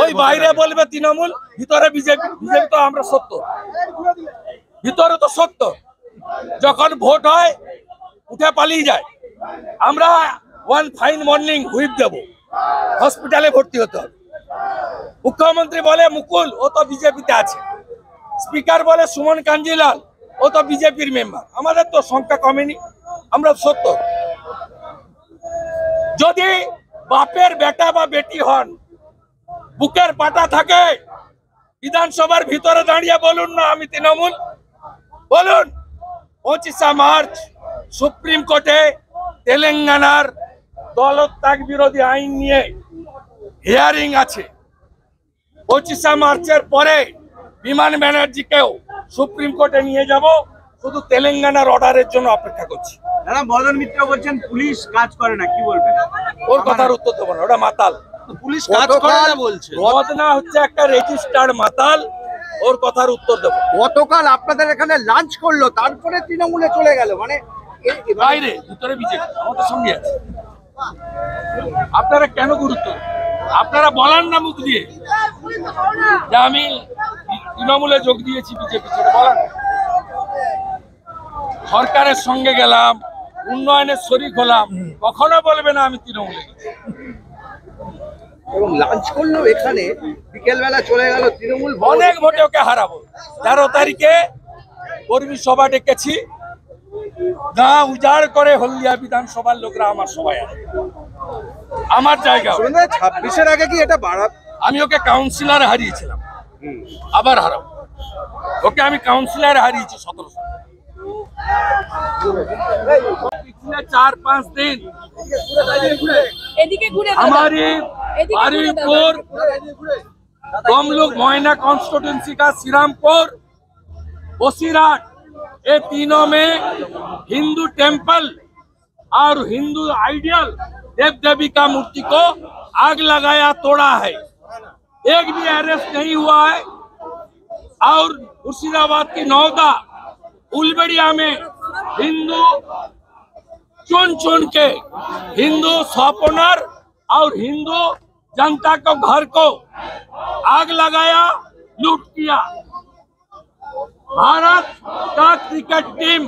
ওই বাইরে বলবে তৃণমূল, ভিতরে বিজেপি। বিজেপি তো আমরা সত্য, ভিতরে তো সত্য। যখন ভোট হয় উঠে পালিয়ে যায়। আমরা ওয়ান ফাইন মর্নিং হুইপ দেব, হসপিটালে ভর্তি হতে হবে। মুখ্যমন্ত্রী বলে মুকুল, ও তো বিজেপিতে আছে। স্পিকার বলে সুমন কাঞ্জিলাল, ও তো বিজেপির মেম্বার। আমাদের তো সংখ্যা কমেনি, আমরা সত্য। যদি বাপের বেটা বা বেটি হন, বুকের পাটা থাকে, বিধানসভার ভিতরে দাঁড়িয়ে বলুন না আমি তৃণমূল। বলুন 25 মার্চ সুপ্রিম কোর্টে তেলেঙ্গানার দলত্যাগ বিরোধী আইন নিয়ে হিয়ারিং আছে। 25 মার্চের পরে বিমান ব্যানার্জিকেও সুপ্রিম কোর্টে নিয়ে যাব। শুধু তেলেঙ্গানার অর্ডারের জন্য অপেক্ষা করছি। দাদা, মদন মিত্র বলছেন পুলিশ কাজ করে না, কি বলবেন? ওর কথার উত্তর দেবো না, ওটা মাতাল। পুলিশ কাজ করে না বলছে। মদনা হচ্ছে একটা রেজিস্টার্ড মাতাল, ওর কথার উত্তর দেবো। গতকাল আপনাদের এখানে লাঞ্চ করলো, তারপরে তৃণমূলে চলে গেল, মানে বাইরে ভিতরে বিজেপি আমাদের সঙ্গে আছে। আপনারা কেন গুরুত্ব, আপনারা বলান না মুখ দিয়ে যে আমি তৃণমূলে যোগ দিয়েছি, বিজেপি ছেড়ে বলান। সরকারের সঙ্গে গেলাম, উন্নয়নের শরিক হলাম, কখনো বলবে না আমি তৃণমূলে গেছি। এবং লাঞ্চ করলো এখানে, বিকেল বেলা চলে গেল তৃণমূল। অনেক ভোটে ওকে হারাবো। 13 তারিখে কর্মী সভা ডেকেছি, গা উজাড় করে হলদিয়া বিধানসভার লোকরা আমার সবাই আছে, আমার জায়গা। 26-এর আগে কি এটা বাড়া? আমি ওকে কাউন্সিলর হারিয়েছিলাম, আবার হারাবো ওকে। আমি কাউন্সিলর হারিয়েছি 17 সালে। पिछले 4-5 दिन हमारी बारुईपुर, तमलुक, मोयना कॉन्स्टिट्यूंसी का श्रीरामपुर, बसीराट, ये तीनों में हिंदू टेंपल और हिंदू आइडियल देव देवी का मूर्ति को आग लगाया, तोड़ा है। एक भी अरेस्ट नहीं हुआ है। और मुर्शिदाबाद की नौदा उलबेड़िया में हिंदू चुन चुन के हिंदू शॉपओनर और हिंदू जनता को घर को आग लगाया, लूट किया। भारत का क्रिकेट टीम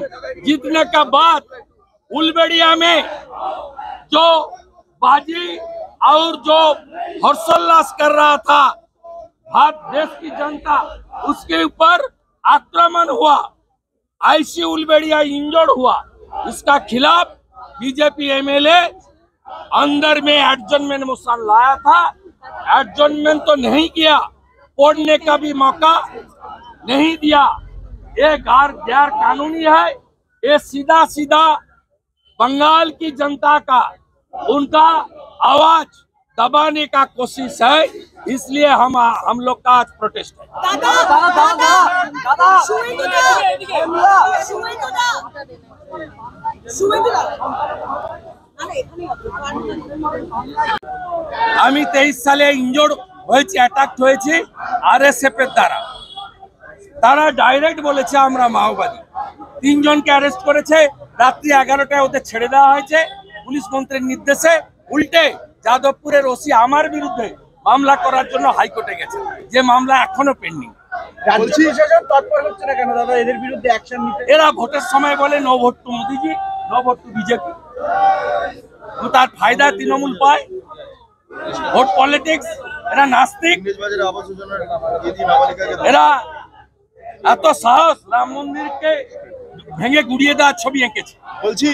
जीतने का बाद उलबेड़िया में जो बाजी और जो हर्षोल्लास कर रहा था भारत देश की जनता, उसके ऊपर आक्रमण हुआ, आईसी उलबेड़िया इंजर्ड हुआ। इसका खिलाफ बीजेपी एमएलए अंदर में एडजमेंट मोशन लाया था। एडजमेंट तो नहीं किया, पढ़ने का भी मौका नहीं दिया। ये गैर कानूनी है। ये सीधा सीधा बंगाल की जनता का, उनका आवाज दबाने का कोशिश है। इसलिए हम लोग का आज प्रोटेस्ट है। আমি 23 সালে ইনজোর্ড হয়েছি, অ্যাটাক হয়েছি আরএসএফ এর দ্বারা। তারা ডাইরেক্ট বলেছে আমরা মাওবাদী। 3 জনকে অ্যারেস্ট করেছে, রাত্রি 11টায় ওদের ছেড়ে দেওয়া হয়েছে পুলিশ মন্ত্রীর নির্দেশে। উল্টে যাদবপুরের ওসি আমার বিরুদ্ধে মামলা করার জন্য হাইকোর্টে গেছে, যে মামলা এখনো পেন্ডিং। এরা ভোটের সময় বলে নো ভোট টু মোদিজি, নো ভোট টু বিজেপি। তার ফায়দা তৃণমূল পায়, ভোট পলিটিক্স। এরা নাস্তিক, এরা এত সাহস রাম মন্দিরকে ভেঙে গুড়িয়ে দেওয়ার ছবি এঁকেছে। বলছি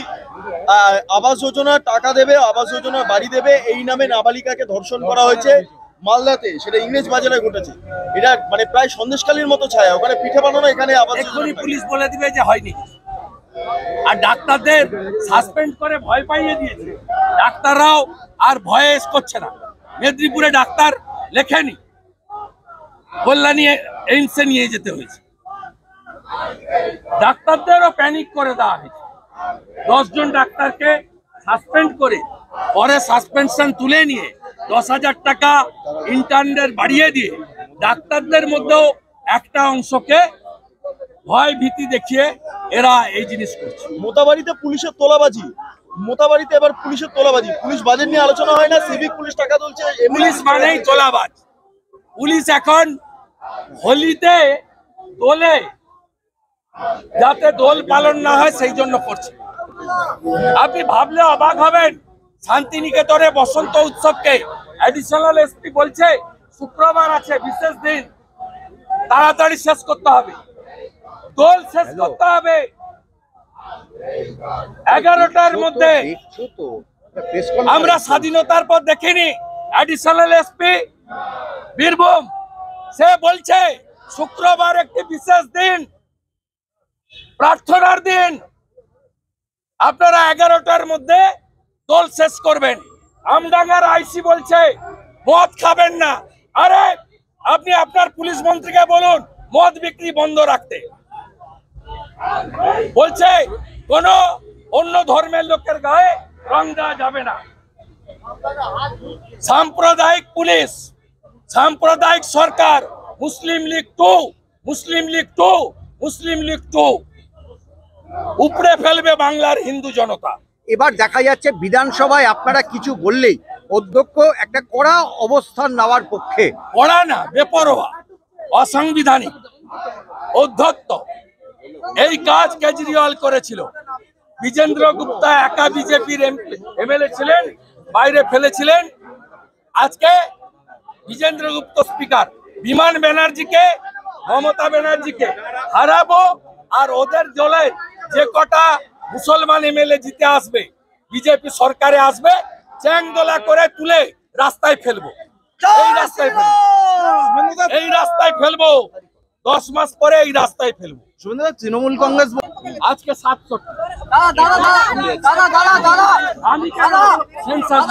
আবাস যোজনা টাকা দেবে, আবাস যোজনা বাড়ি দেবে, এই নামে নাবালিকাকে ধর্ষণ করা হয়েছে মালদাতে, সেটা ইংরেজ বাজারে ঘটেছে। এটা মানে প্রায় সন্দেশকালীর মতো ছায়া। ওখানে পিঠে বানানো, এখানে আবাস এক্ষুনি পুলিশ বলে দিবে যে হয়নি। আর ডাক্তারদের সাসপেন্ড করে ভয় পাইয়ে দিয়েছে, ডাক্তাররাও আর ভয়ে করছে না। মেদিনীপুরে ডাক্তার লেখেনি, কল্যাণী এইমসে নিয়ে যেতে হয়েছে। ডাক্তারদেরও প্যানিক করে দেওয়া হয়েছে। 10 জন ডাক্তারকে সাসপেন্ড করে পরে সাসপেনশন তুলে নিয়ে 10,000 টাকা ইন্টার্নদের বাড়িয়ে দিয়ে ডাক্তারদের মধ্যেও একটা অংশকে ভয় ভীতি দেখিয়ে এরা এই জিনিস করছে। মোতাবাড়িতে পুলিশের তোলাবাজি, মোতাবাড়িতে এবার পুলিশের তোলাবাজি। পুলিশ বাজেট নিয়ে আলোচনা হয় না, সিভিক পুলিশ টাকা তুলছে। পুলিশ মানেই তোলাবাজ। পুলিশ এখন হোলিতে দোলে যাতে দোল পালন না হয় সেই জন্য করছে। আপনি ভাবলে অবাক হবেন, শান্তিনিকেতনে বসন্ত উৎসবকে অ্যাডিশনাল এসপি বলছে শুক্রবার আছে বিশেষ দিন, তাড়াতাড়ি শেষ করতে হবে, দোল শেষ করতে হবে 11টার মধ্যে। দেখছো তো প্রেস কনফারেন্স আমরা স্বাধীনতার পর দেখিনি অ্যাডিশনাল এসপি বীরভূম সে বলছে শুক্রবার একটি বিশেষ দিন, প্রার্থনার দিন, আপনারা 11টার মধ্যে দোল শেষ করবেন। আমডাঙ্গার আইসি বলছে মদ খাবেন না। আরে আপনি আপনার পুলিশ মন্ত্রীকে বলুন মদ বিক্রি বন্ধ রাখতে। বলছে কোন অন্য ধর্মের লোকের গায়ে রং দেওয়া যাবে না। সাম্প্রদায়িক পুলিশ, সাম্প্রদায়িক সরকার, মুসলিম লীগ 2, মুসলিম লীগ 2, মুসলিম লীগ 2 উপড়ে ফেলবে বাংলার হিন্দু জনতা। এবার দেখা যাচ্ছে বিধানসভায় আপনারা কিছু বললেই অধ্যক্ষ একটা কড়া অবস্থান নেওয়ার পক্ষে। কড়া না, বেপরোয়া, অসাংবিধানিক, অধ্যত্ত। এই কাজ কেজরিওয়াল করেছিল। বিজেন্দ্র গুপ্তা একা বিজেপির এমএলএ ছিলেন, বাইরে ফেলেছিলেন। আজকে বিজেন্দ্র গুপ্ত স্পিকার, বিমান ব্যানার্জিকে, মমতা ব্যানার্জিকে হারাবো, আর ওদের দলে যে কটা মুসলমান এমএলএ জিতে আসবে, বিজেপি সরকারে আসবে, চ্যাংদোলা করে তুলে রাস্তায় ফেলবো। এই রাস্তায় ফেলবো, এই রাস্তায় ফেলবো, 10 মাস পরে এই রাস্তায় ফেলবো। তৃণমূল কংগ্রেস আজকে 700 আমি কেন সেন্সার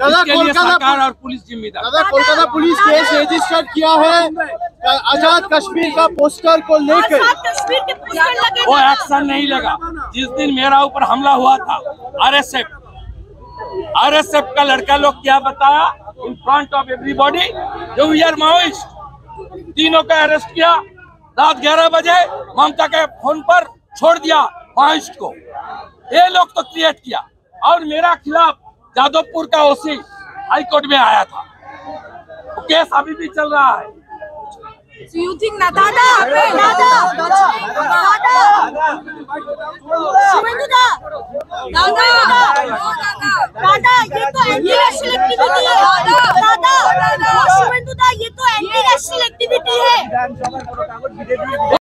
इसके लिए सरकार और पुलिस जिम्मेदार। दादा, कोलकाता पुलिस केस रजिस्टर किया है आजाद कश्मीर का पोस्टर को लेकर। वो एक्शन नहीं लगा। जिस दिन मेरा ऊपर हमला हुआ था, आरएसएफ का लड़का लोग क्या बताया इन फ्रंट ऑफ एवरीबॉडी, जो वी आर माओइस्ट। तीनों का अरेस्ट किया, रात 11 बजे ममता के फोन पर छोड़ दिया माओइस्ट को। ये लोग तो क्रिएट किया। और मेरा खिलाफ जादवपुर का ओसी हाई कोर्ट में आया था, तो केस अभी भी चल रहा है। So you think Nadada?